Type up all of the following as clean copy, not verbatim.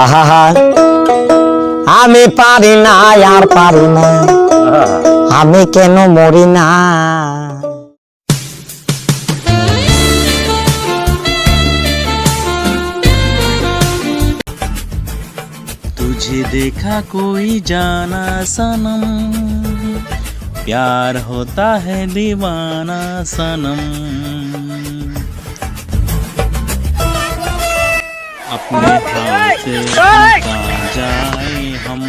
আহা আমি পারি না আর পারি না, আমি কেন মরি না। तुझे देखा कोई जाना सनम, प्यार होता है दीवाना सनम। अपने हाथ से निकाल जाए हम,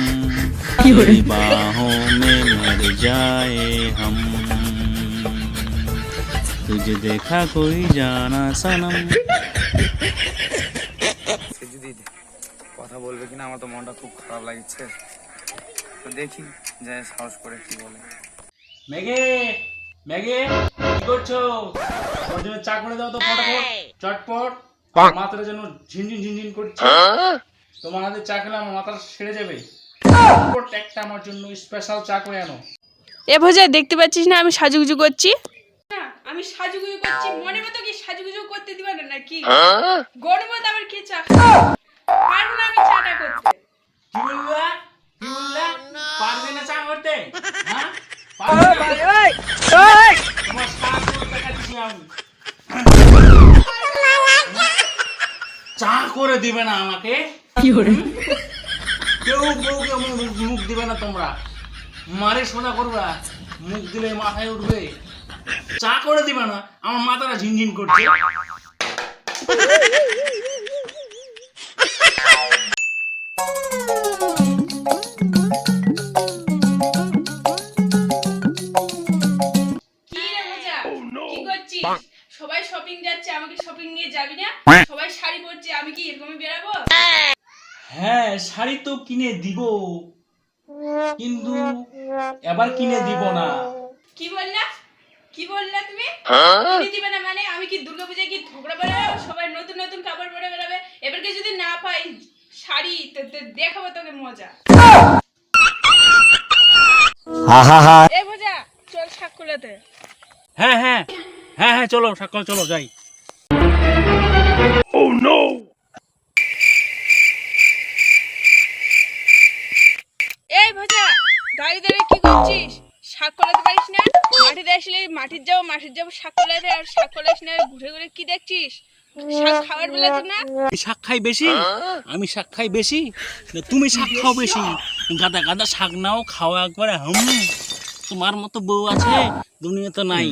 तेरी बाहों में मर जाए हम। तुझे देखा कोई जाना सनम। কথা বলবে কিনা, আমার তো মনটা খুব খারাপ লাগছে। তো দেখি যাই সাহস করে কি বলে। মেঘে মেঘে কি করছো? ওর জন্য চা করে দাও তো ফটাফট, চটপট। মাথাটা যেন ঝিনঝিন ঝিনঝিন করছে। তোমার হাতে চা খেলে আমার মাথাটা সেরে যাবে। চটপট একটা আমার জন্য স্পেশাল চা করে আনো। এ ভোজা, দেখতে পাচ্ছিস না আমি সাজুগুজু করছি? না, আমি সাজুগুজু করছি মনের মতো কি সাজুগুজু করতে দিবা না নাকি? গরমে তো আবার কি চা পারবো না আমি চাটা করতে। কি বললা? কি বললা? পারবে না চা করতে? হ্যাঁ? পারবে না? তোমার সাজ করতে কাটছি আমি। চা করে দিবে না আমাকে? কি করে? কেউ বউকে মুখ দিবে না তোমরা, মারে সোজা করবা, মুখ দিলে মাথায় উঠবে। চা করে দিবে না, আমার মাথাটা ঝিনঝিন করছে। কি রে ভোজা, কি করছিস? সবাই শপিং যাচ্ছে, আমাকে শপিং নিয়ে যাবি না? সবাই শাড়ি পরছে, আমি কি এরকমই বেরাবো? হ্যাঁ, শাড়ি তো কিনে দিব, কিন্তু এবার কিনে দিব না। কি বললা? কি বললা তুমি? কিনে দিবে না মানে? আমি কি দুর্গাপূজায় কি ঝগড়া বেরাবো? সবাই নতুন নতুন কাপড় পরে বেরাবে, এবারকে যদি না পাই শাড়ি তো দেখাবো তোকে মজা। আহা এ ভোজা, চল সাক্ষুলাতে। হ্যাঁ হ্যাঁ হ্যাঁ হ্যাঁ, চলো সাক্ষর, চলো যাই। এই ভোজা, দাঁড়িয়ে দাঁড়িয়ে কি করছিস? শাক কলাতে পারিস না? মাটিতে আসলে মাটির যাবো শাক কলাতে, আর শাক কলাস না ঘুরে ঘুরে কি দেখছিস? শাক খাওয়ার বেলা তো না? আমি শাক খাই বেশি, আমি শাক খাই বেশি, না তুমি শাক খাও বেশি? গাদা গাদা শাক নাও, খাওয়া একবারে হুম। তোমার মতো বউ আছে দুনিয়াতে নাই,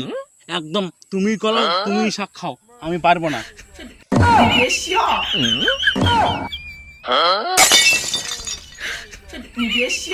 একদম তুমি করো, তুমি শাক খাও, আমি পারবো না।你别笑。